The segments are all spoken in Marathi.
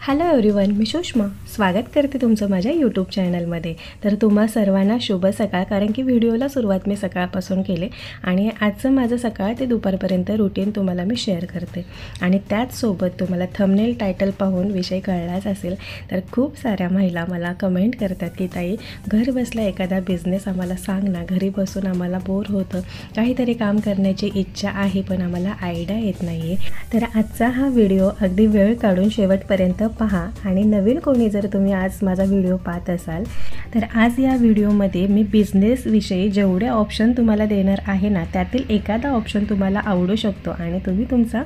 हॅलो एव्हरीवन, मी सुषमा स्वागत करते तुमचं माझ्या यूट्यूब चॅनलमध्ये। तर तुम्हा सर्वांना शुभ सकाळ। कारण की व्हिडिओला सुरुवात मी सकाळपासून केले आणि आजचं माझं सकाळ ते दुपारपर्यंत रुटीन तुम्हाला मी शेअर करते। आणि त्याचसोबत तुम्हाला थंबनेल टायटल पाहून विषय कळलाच असेल, तर खूप साऱ्या महिला मला कमेंट करतात की ताई, घर बसल्या एखादा बिझनेस आम्हाला सांग ना, घरी बसून आम्हाला बोर होतं, काहीतरी काम करण्याची इच्छा आहे पण आम्हाला आयडिया येत नाही आहे। तर आजचा हा व्हिडिओ अगदी वेळ काढून शेवटपर्यंत पहा। आणि नवीन कोणी जर तुम्ही आज माझा व्हिडिओ पाहत असाल तर आज या व्हिडिओमध्ये मी बिझनेस विषयी जेवढे ऑप्शन तुम्हाला देणार आहे ना, त्यातील एखादा ऑप्शन तुम्हाला आवडू शकतो आणि तुम्ही तुमचा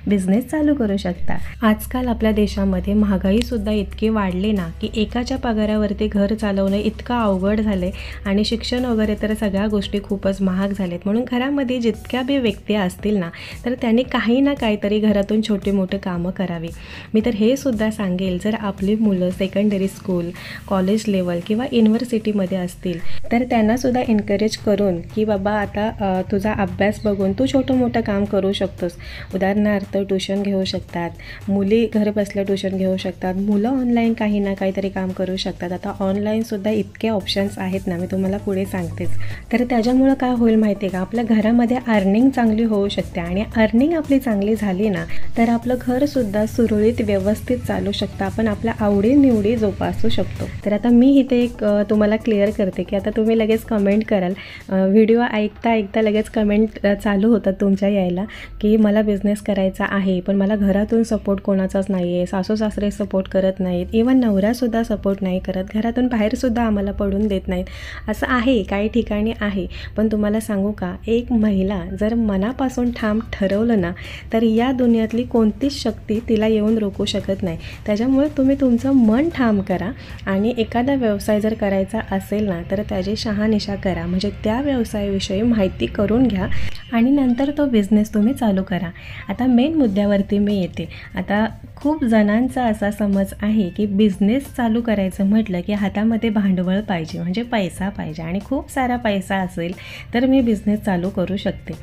बिझनेस चालू करू शकता। आजकाल आपल्या देशामध्ये महागाई सुद्धा इतकी वाढली ना की एकाच्या पगारावरती घर चालवणं इतकं अवघड झाले आणि शिक्षण वगैरे तर सगळ्या गोष्टी खूपच महाग झालेत। म्हणून घरामध्ये जितक्या बी व्यक्ती असतील ना, तर त्यांनी काही ना काहीतरी घरातून छोटे मोठे कामं करावी। मी तर हे सुद्धा सांगेल, जर आपली मुलं सेकंडरी स्कूल, कॉलेज लेवल किंवा युनिव्हर्सिटीमध्ये असतील तर त्यांना सुद्धा एनकरेज करून की बाबा आता तुझा अभ्यास बघून तू छोटं मोठं काम करू शकतोस। उदाहरणार्थ ट्यूशन घेऊ शकतात, मुली घर बसल्या ट्यूशन घेऊ शकतात, मुलं ऑनलाईन काही ना काहीतरी काम करू शकतात। आता ऑनलाईनसुद्धा इतके ऑप्शन्स आहेत ना, मी तुम्हाला पुढे सांगतेच। तर त्याच्यामुळं काय होईल माहिती आहे का, आपल्या घरामध्ये अर्निंग चांगली होऊ शकते आणि अर्निंग आपली चांगली झाली ना, तर आपलं घरसुद्धा सुरळीत व्यवस्थित चालू शकतं, आपण आपल्या आवडीनिवडी जोपासू शकतो। तर आता मी इथे एक तुम्हाला क्लिअर करते की आता तुम्ही लगेच कमेंट कराल, व्हिडिओ ऐकता ऐकता लगेच कमेंट चालू होतात तुमच्या यायला की मला बिझनेस करायचा आहे पण मला घरातून सपोर्ट कोणाचाच नाही आहे, सासू सासरे सपोर्ट करत नाहीत, इवन नवरासुद्धा सपोर्ट नाही करत, घरातून बाहेरसुद्धा आम्हाला पडून देत नाहीत। असं आहे, काही ठिकाणी आहे। पण तुम्हाला सांगू का, एक महिला जर मनापासून ठाम ठरवलं ना, तर या दुनियातली कोणतीच शक्ती तिला येऊन रोखू शकत नाही। त्याच्यामुळे तुम्ही तुमचं मन ठाम करा आणि एखादा व्यवसाय जर करायचा असेल ना, तर त्याची शहानिशा करा, म्हणजे त्या व्यवसायाविषयी माहिती करून घ्या आणि नंतर तो बिझनेस तुम्ही चालू करा। आता मेन मुद्द्यावरती मी येते। आता खूप जणांचा असा समज आहे की बिझनेस चालू करायचं म्हटलं की हातामध्ये भांडवल पाहिजे, म्हणजे पैसा पाहिजे आणि खूप सारा पैसा असेल तर मी बिझनेस चालू करू शकते।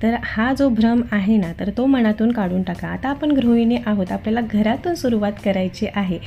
तर हा जो भ्रम आहे ना, तर तो मनातून काढून टाका। आता आपण गृहिणी आहोत, आपल्याला घरातून सुरुवात करायची आहे।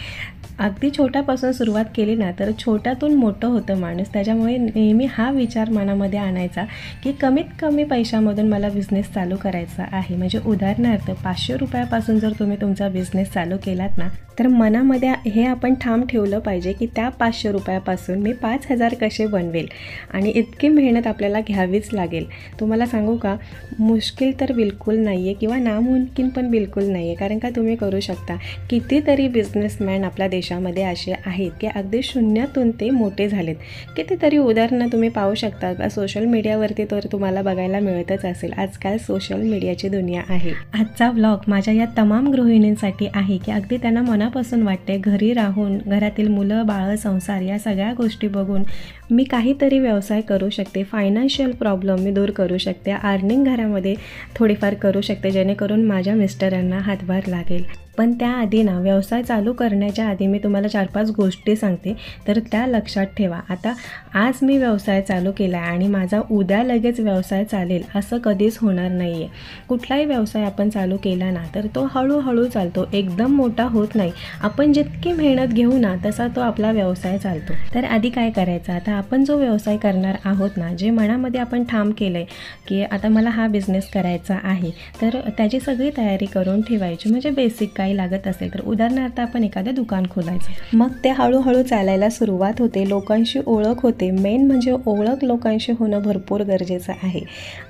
अगदी छोट्यापासून सुरुवात केली ना, तर छोट्यातून मोठं होतं माणूस। त्याच्यामुळे नेहमी हा विचार मनामध्ये आणायचा की कमीत कमी पैशामधून मला बिझनेस चालू करायचा आहे। म्हणजे उदाहरणार्थ 500 रुपयापासून जर तुम्ही तुमचा बिझनेस चालू केलात ना, तर मनामध्ये हे आपण ठाम ठेवलं पाहिजे की त्या 500 रुपयापासून मी 5000 कसे बनवेल आणि इतकी मेहनत आपल्याला घ्यावीच लागेल। तुम्हाला सांगू का, मुश्किल तर बिलकुल नाही आहे किंवा नामुमकिन पण बिलकुल नाही आहे। कारण का, तुम्ही करू शकता। कितीतरी बिझनेसमॅन आपल्या देशामध्ये असे आहेत की अगदी शून्यातून ते मोठे झालेत। कितीतरी उदाहरणं तुम्ही पाहू शकता, सोशल मीडियावरती तर तुम्हाला बघायला मिळतच असेल। आजकाल सोशल मीडियाची दुनिया आहे। आजचा व्लॉग माझ्या या तमाम गृहिणींसाठी आहे की अगदी त्यांना मनापासून वाटते, घरी राहून घरातील मुलं बाळ संसार या सगळ्या गोष्टी बघून मी काहीतरी व्यवसाय करू शकते, फायनान्शियल प्रॉब्लेम मी दूर करू शकते, अर्निंग घरामध्ये थोडीफार करू शकते, जेणेकरून माझ्या मिस्टरांना हातभार लागेल। पण त्याआधी ना, व्यवसाय चालू करण्याच्या आधी मी तुम्हाला 4-5 गोष्टी सांगते, तर त्या लक्षात ठेवा। आता आज मी व्यवसाय चालू केला आहे आणि माझा उद्या लगेच व्यवसाय चालेल असं कधीच होणार नाही आहे। कुठलाही व्यवसाय आपण चालू केला ना, तर तो हळूहळू चालतो, एकदम मोठा होत नाही। आपण जितकी मेहनत घेऊ ना, तसा तो आपला व्यवसाय चालतो। तर आधी काय करायचं, आता आपण जो व्यवसाय करणार आहोत ना, जे मनामध्ये आपण ठाम केलं आहे की आता मला हा बिझनेस करायचा आहे, तर त्याची सगळी तयारी करून ठेवायची। म्हणजे बेसिक काही लागत असेल तर उदाहरणार्थ आपण एखादं दुकान खोलायचं, मग ते हळूहळू चालायला सुरुवात होते, लोकांशी ओळख होते। मेन म्हणजे ओळख लोकांशी होणं भरपूर गरजेचं आहे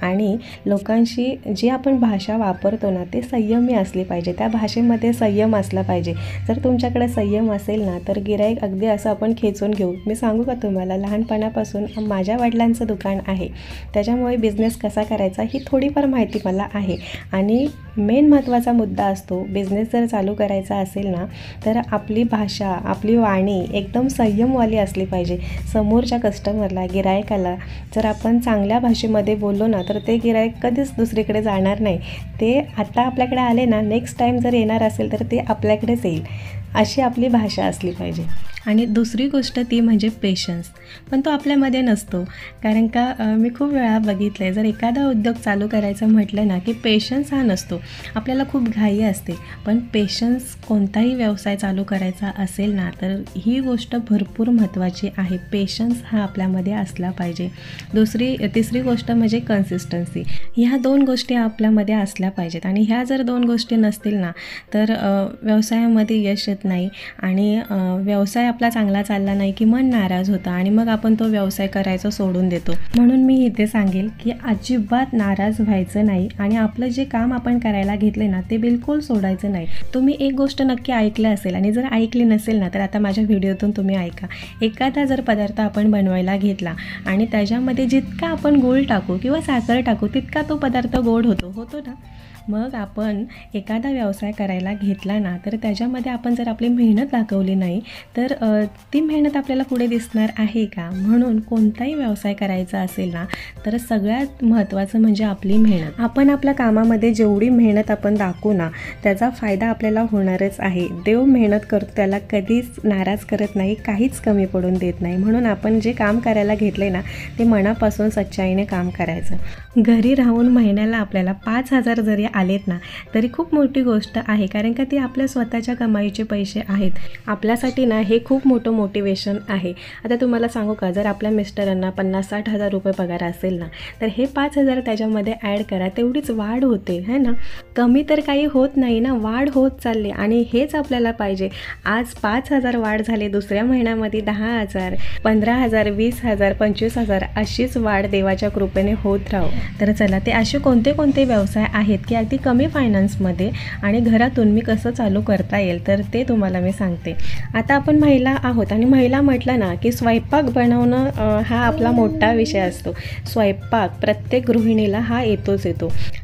आणि लोकांशी जी आपण भाषा वापरतो ना, ते संयमी असली पाहिजे, त्या भाषेमध्ये संयम असला पाहिजे। जर तुमच्याकडे संयम असेल ना, तर गिराईक अगदी असं आपण खेचून घेऊ। मी सांगू का तुम्हाला, लहानपणापासून माझ्या वडिलांचं दुकान आहे, त्याच्यामुळे बिझनेस कसा करायचा ही थोडीफार माहिती मला आहे। आणि मेन महत्त्वाचा मुद्दा असतो, बिझनेस जर चालू करायचा असेल ना, तर आपली भाषा, आपली वाणी एकदम संयमवाली असली पाहिजे। समोरच्या कस्टमरला, गिरायकाला जर आपण चांगल्या भाषेमध्ये बोललो ना, तर ते गिरायक कधीच दुसरीकडे जाणार नाही। ते आता आपल्याकडे आले ना, नेक्स्ट टाईम जर येणार असेल तर ते आपल्याकडेच येईल। अशी आपली भाषा असली पाहिजे. आणि दुसरी गोष्ट ती म्हणजे पेशन्स. पण तो आपल्यामध्ये नसतो. कारण का मी खूप वेळा बघितलं आहे, जर एखादा उद्योग चालू करायचं म्हटलं ना की पेशन्स हा नसतो. आपल्याला खूप घाई असते. पण पेशन्स कोणताही व्यवसाय चालू करायचा असेल ना तर ही गोष्ट भरपूर महत्त्वाची आहे. पेशन्स हा आपल्यामध्ये असला पाहिजे. तिसरी गोष्ट म्हणजे कन्सिस्टन्सी. ह्या 2 गोष्टी आपल्यामध्ये असल्या पाहिजेत आणि ह्या जर 2 गोष्टी नसतील ना तर व्यवसायामध्ये यश येत नाही आणि व्यवसाय आपला चांगला चालला नाही की मन नाराज होतं आणि मग आपण तो व्यवसाय करायचं सोडून देतो. म्हणून मी इथे सांगेल की अजिबात नाराज व्हायचं नाही आणि आपलं जे काम आपण करायला घेतले ना ते बिलकुल सोडायचं नाही. तुम्ही एक गोष्ट नक्की ऐकलं असेल आणि जर ऐकली नसेल ना तर आता माझ्या व्हिडिओतून तुम्ही ऐका. एखादा जर पदार्थ आपण बनवायला घेतला आणि त्याच्यामध्ये जितका आपण गूळ टाकू किंवा साखर टाकू तितका तो पदार्थ गोड होतो ना. मग आपण एखादा व्यवसाय करायला घेतला ना तर त्याच्यामध्ये आपण जर आपली मेहनत दाखवली नाही तर ती मेहनत आपल्याला पुढे दिसणार आहे का? म्हणून कोणताही व्यवसाय करायचा असेल ना तर सगळ्यात महत्त्वाचं म्हणजे आपली मेहनत. आपण आपल्या कामामध्ये जेवढी मेहनत आपण दाखवू ना त्याचा फायदा आपल्याला होणारच आहे. देव मेहनत करतो त्याला कधीच नाराज करत नाही, काहीच कमी पडून देत नाही. म्हणून आपण जे काम करायला घेतले ना ते मनापासून सच्चाईने काम करायचं. घरी राहून महिन्याला आपल्याला 5,000 जरी आलेत ना तरी खूप मोठी गोष्ट आहे. कारण का ते आपल्या स्वतःच्या कमाईचे पैसे आहेत. आपल्यासाठी ना हे खूप मोठं मोटिवेशन आहे. आता तुम्हाला सांगू का, जर आपल्या मिस्टरांना 50-60 हजार रुपये पगार असेल ना तर हे 5,000 त्याच्यामध्ये ॲड करा, तेवढीच वाढ होते है ना. कमी तर काही होत नाही ना, वाढ होत चालली आणि हेच आपल्याला पाहिजे. आज 5,000 वाढ झाले, दुसऱ्या महिन्यामध्ये 10,000, 15,000, 20,000, 25,000 अशीच वाढ देवाच्या कृपेने होत राहो. तर चला, ते असे कोणते कोणते व्यवसाय आहेत की अगदी कमी फायनान्समध्ये आणि घरातून मी कसं चालू करता येईल तर ते तुम्हाला मी सांगते. आता आपण महिला आहोत आणि महिला म्हटलं ना की स्वयंपाक बनवणं हा आपला मोठा विषय असतो. स्वयंपाक प्रत्येक गृहिणीला हा येतो.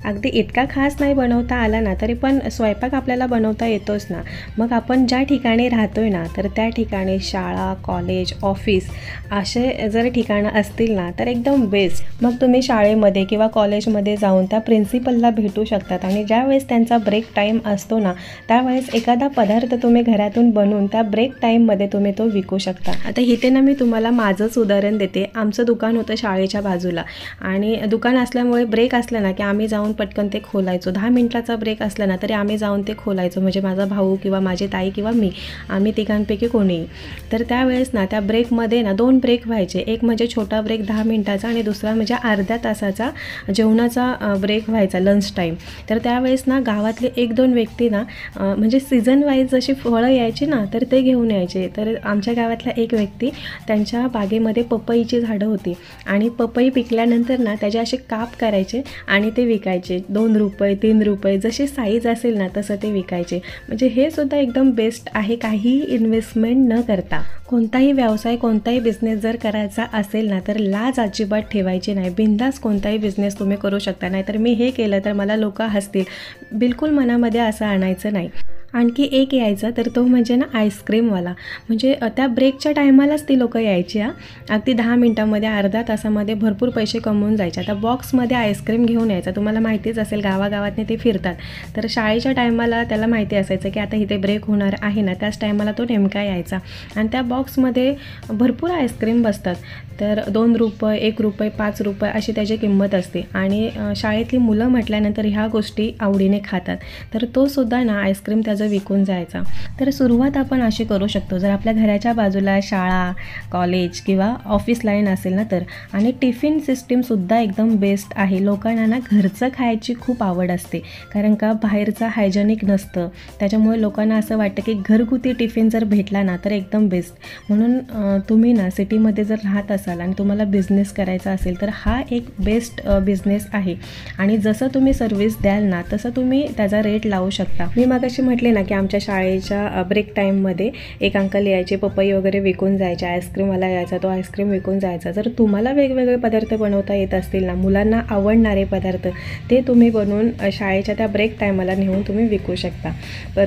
अगदी इतका खास नाही बनवता आला ना तरी पण स्वयंपाक आपल्याला बनवता येतोच ना. मग आपण ज्या ठिकाणी राहतोय ना तर त्या ठिकाणी शाळा, कॉलेज, ऑफिस असे जर ठिकाणं असतील ना तर एकदम बेस्ट. मग तुम्ही शाळेमध्ये किंवा कॉलेजमध्ये जाऊन त्या प्रिन्सिपलला भेटू शकतात आणि ज्यावेळेस त्यांचा ब्रेक टाईम असतो ना त्यावेळेस एखादा पदार्थ तुम्ही घरातून बनवून त्या ब्रेक टाईममध्ये तुम्ही तो विकू शकता. आता इथे ना मी तुम्हाला माझंच उदाहरण देते. आमचं दुकान होतं शाळेच्या बाजूला आणि दुकान असल्यामुळे ब्रेक असला ना की आम्ही जाऊन पटकन ते खोलायचो. 10 मिनिटाचा ब्रेक असला ना तरी आम्ही जाऊन ते खोलायचो. म्हणजे माझा भाऊ किंवा माझी ताई किंवा मी, आम्ही तिघांपैकी कोणीही. तर त्यावेळेस ना त्या ब्रेकमध्ये ना 2 ब्रेक व्हायचे. एक म्हणजे छोटा ब्रेक 10 मिनिटाचा आणि दुसरा म्हणजे अर्ध्या तासाचा जेवणाचा ब्रेक व्हायचा, लंच टाईम. तर त्यावेळेस ना गावातले 1-2 व्यक्ती ना म्हणजे सीझन वाईज जशी फळं यायची ना तर ते घेऊन यायचे. तर आमच्या गावातला एक व्यक्ती, त्यांच्या बागेमध्ये पपईची झाडं होती आणि पपई पिकल्यानंतर ना त्याचे असे काप करायचे आणि ते विकायचे. 2 रुपये, 3 रुपये जशी साईज असेल ना तसं ते विकायचे. म्हणजे हे सुद्धा एकदम बेस्ट आहे, काही इन्व्हेस्टमेंट न करता. कोणताही व्यवसाय, कोणताही बिझनेस जर करायचा असेल ना तर लाज अजिबात ठेवायची नाही. बिनधास्त कोणताही बिझनेस तुम्ही करू शकता. नाहीतर मी हे केलं तर मला लोक हसतील, बिलकुल मनामध्ये असं आणायचं नाही. आणखी एक यायचा तर तो म्हणजे ना आईस्क्रीमवाला. म्हणजे त्या ब्रेकच्या टायमालाच ती लोकं यायची. अगदी 10 मिनटामध्ये, अर्ध्या तासामध्ये भरपूर पैसे कमवून जायचे. आता बॉक्समध्ये आईस्क्रीम घेऊन यायचा. तुम्हाला माहितीच असेल गावागावातने ते फिरतात. तर शाळेच्या टायमाला त्याला माहिती असायचं की आता इथे ब्रेक होणार आहे ना, त्याच टायमाला तो नेमका यायचा आणि त्या बॉक्समध्ये भरपूर आईस्क्रीम बसतात. तर 2 रुपये, 1 रुपये, 5 रुपये अशी त्याची किंमत असते आणि शाळेतली मुलं म्हटल्यानंतर ह्या गोष्टी आवडीने खातात. तर तो सुद्धा ना आईस्क्रीम त्याचं विकून जायचा. तर सुरुवात आपण अशी करू शकतो. जर आपल्या घराच्या बाजूला शाळा, कॉलेज किंवा ऑफिस लाईन असेल ना तर. आणि टिफिन सिस्टीमसुद्धा एकदम बेस्ट आहे. लोकांना ना घरचं खायची खूप आवड असते कारण का बाहेरचं हायजेनिक नसतं. त्याच्यामुळे लोकांना असं वाटतं की घरगुती टिफिन जर भेटला ना तर एकदम बेस्ट. म्हणून तुम्ही ना सिटीमध्ये जर राहत असाल आणि तुम्हाला बिझनेस करायचा असेल तर हा एक बेस्ट बिझनेस आहे. आणि जसं तुम्ही सर्व्हिस द्याल ना तसं तुम्ही त्याचा रेट लावू शकता. मी मगाशी म्हटले ना की आमच्या शाळेच्या ब्रेक टाईममध्ये एक अंकल यायचे, पपई वगैरे विकून जायचे. आईस्क्रीमवाला यायचा, तो आईस्क्रीम विकून जायचा. जर तुम्हाला वेगवेगळे पदार्थ बनवता येत असतील ना, मुलांना आवडणारे पदार्थ, ते तुम्ही बनवून शाळेच्या त्या ब्रेक टायमाला नेऊन तुम्ही विकू शकता.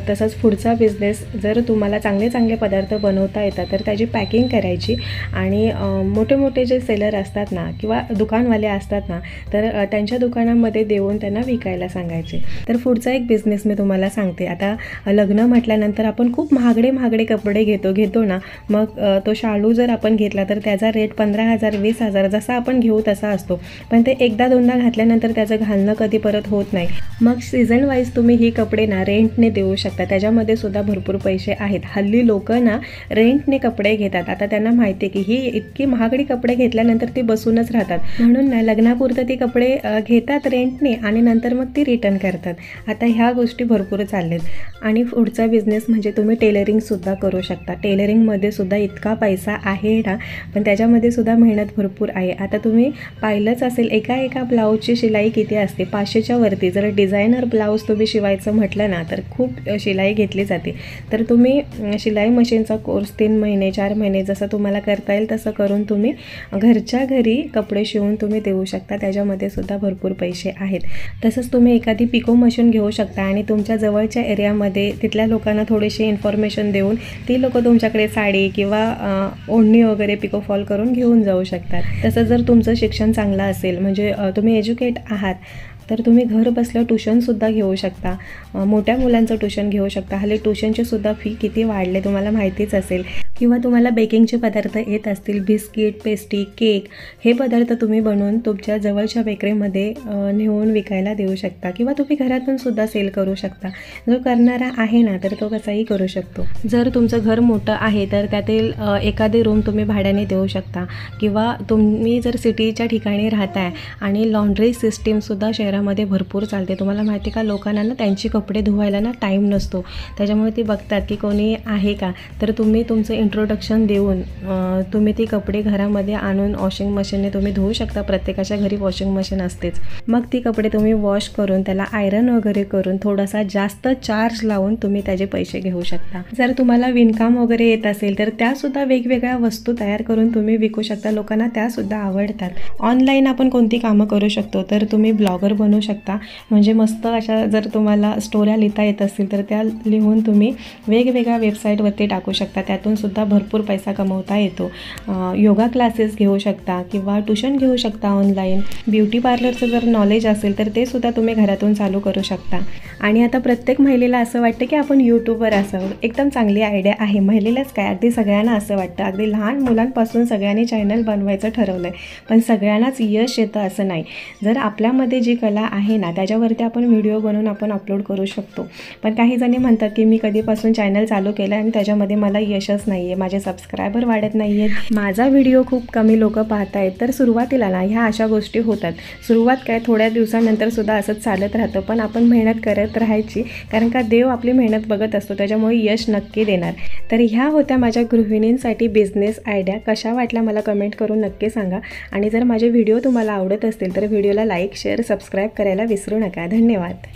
तसंच पुढचा बिझनेस, जर तुम्हाला चांगले चांगले पदार्थ बनवता येतात तर त्याची पॅकिंग करायची आणि मोठे मोठे जे सेलर असतात ना किंवा दुकानवाले असतात ना तर त्यांच्या दुकानामध्ये देऊन त्यांना विकायला सांगायचे. तर पुढचा एक बिझनेस मी तुम्हाला सांगते. आता लग्न म्हटल्यानंतर आपण खूप महागडे कपडे घेतो ना, मग तो शालू जर आपण घेतला तर त्याचा रेट 15,000 20,000 जसा आपण घेऊ तसा असतो, पण ते एकदा दोनदा घातल्यानंतर त्याचं घालणं कधी परत होत नाही. मग सीझन वाईज तुम्ही ही कपडे ना रेंटने देऊ शकता, त्याच्यामध्ये सुद्धा भरपूर पैसे आहेत. हल्ली लोक ना रेंटने कपडे घेतात. आता त्यांना माहिती आहे की ही इतकी महागडी कपडे घेतल्यानंतर ती बसूनच राहतात, म्हणून ना लग्नापुरतं ती कपडे घेतात रेंटने आणि नंतर मग ती रिटर्न करतात. आता ह्या गोष्टी भरपूर चाललेत. आणि पुढचा बिझनेस म्हणजे तुम्ही टेलरिंगसुद्धा करू शकता. टेलरिंगमध्ये सुद्धा इतका पैसा आहे ना, पण त्याच्यामध्ये सुद्धा मेहनत भरपूर आहे. आता तुम्ही पाहिलंच असेल एका ब्लाऊजची शिलाई किती असते, 500च्या वरती. जर डिझायनर ब्लाऊज तुम्ही शिवायचं म्हटलं ना तर खूप शिलाई घेतली जाते. तर तुम्ही शिलाई मशीनचा कोर्स 3 महिने 4 महिने जसं तुम्हाला करता येईल तसं करून तुम्ही घरच्या घरी कपडे शिवून तुम्ही देऊ शकता. त्याच्यामध्ये सुद्धा भरपूर पैसे आहेत. तसंच तुम्ही एखादी पिको मशीन घेऊ शकता आणि तुमच्या जवळच्या एरियामध्ये तिथल्या लोकांना थोडीशी इन्फॉर्मेशन देऊन ती लोक तुमच्याकडे साडी किंवा ओढणी वगैरे पिको फॉल करून घेऊन जाऊ शकतात. तसंच जर तुमचं शिक्षण चांगलं असेल, म्हणजे तुम्ही एज्युकेट आहात, तर तुम्ही घर बसल्या ट्यूशनसुद्धा घेऊ शकता. मोठ्या मुलांचं ट्यूशन घेऊ शकता. हल्ली ट्यूशनची सुद्धा फी किती वाढले तुम्हाला माहितीच असेल. किंवा तुम्हाला बेकिंगचे पदार्थ येत असतील, बिस्किट, पेस्ट्री, केक, हे पदार्थ तुम्ही बनवून तुमच्या जवळच्या बेकरीमध्ये नेऊन विकायला देऊ शकता. किंवा तुम्ही घरातून सुद्धा सेल करू शकता. जो करणारा आहे ना तर तो कसाही करू शकतो. जर तुमचं घर मोठं आहे तर त्यातील एखादी रूम तुम्ही भाड्याने देऊ शकता. किंवा तुम्ही जर सिटीच्या ठिकाणी राहताय आणि लॉन्ड्री सिस्टीमसुद्धा शहरामध्ये भरपूर चालते. तुम्हाला माहिती का, लोकांना ना त्यांची कपडे धुवायला ना टाईम नसतो, त्याच्यामुळे ती बघतात की कोणी आहे का. तर तुम्ही तुमचं इंट्रोडक्शन देऊन तुम्ही ती कपडे घरामध्ये आणून वॉशिंग मशीनने तुम्ही धुवू शकता. प्रत्येकाच्या घरी वॉशिंग मशीन असतेच. मग ती कपडे तुम्ही वॉश करून त्याला आयरन वगैरे करून थोडासा जास्त चार्ज लावून तुम्ही त्याचे पैसे घेऊ शकता. जर तुम्हाला विणकाम वगैरे येत असेल तर त्यासुद्धा वेगवेगळ्या वस्तू तयार करून तुम्ही विकू शकता. लोकांना त्यासुद्धा आवडतात. ऑनलाईन आपण कोणती कामं करू शकतो, तर तुम्ही ब्लॉगर बनवू शकता. म्हणजे मस्त अशा जर तुम्हाला स्टोऱ्या लिहिता येत असतील तर त्या लिहून तुम्ही वेगवेगळ्या वेबसाईटवरती टाकू शकता. त्यातून सुद्धा भरपूर पैसा कमवता येतो. योगा क्लासेस घेऊ शकता किंवा ट्यूशन घेऊ शकता ऑनलाईन. ब्युटी पार्लरचं जर नॉलेज असेल तर ते सुद्धा तुम्ही घरातून चालू करू शकता. आणि आता प्रत्येक महिलेला असं वाटतं की आपण यूट्यूबवर असावं. एकदम चांगली आयडिया आहे. महिलेलाच काय, अगदी सगळ्यांना असं वाटतं. अगदी लहान मुलांपासून सगळ्यांनी चॅनल बनवायचं ठरवलं आहे, पण सगळ्यांनाच यश येतं असं नाही. जर आपल्यामध्ये जी कला आहे ना त्याच्यावरती आपण व्हिडिओ बनवून आपण अपलोड करू शकतो. पण काही जणी म्हणतात की मी कधीपासून चॅनल चालू केलं आणि त्याच्यामध्ये मला यशच नाही आहे, माझे सबस्क्रायबर वाढत नाही आहेत, माझा व्हिडिओ खूप कमी लोक पाहत आहेत. तर सुरुवातीला ना ह्या अशा गोष्टी होतात. सुरुवात काय, थोड्या दिवसानंतर सुद्धा असंच चालत राहतं. पण आपण मेहनत करत राहायची, कारण का देव आपली मेहनत बघत असतो, त्याच्यामुळे यश नक्की देणार. तर ह्या होत्या माझ्या गृहिणींसाठी बिझनेस आयडिया. कशा वाटल्या मला कमेंट करून नक्की सांगा. आणि जर माझे व्हिडिओ तुम्हाला आवडत असतील तर व्हिडिओला लाईक, शेअर, सबस्क्राईब करायला विसरू नका. धन्यवाद.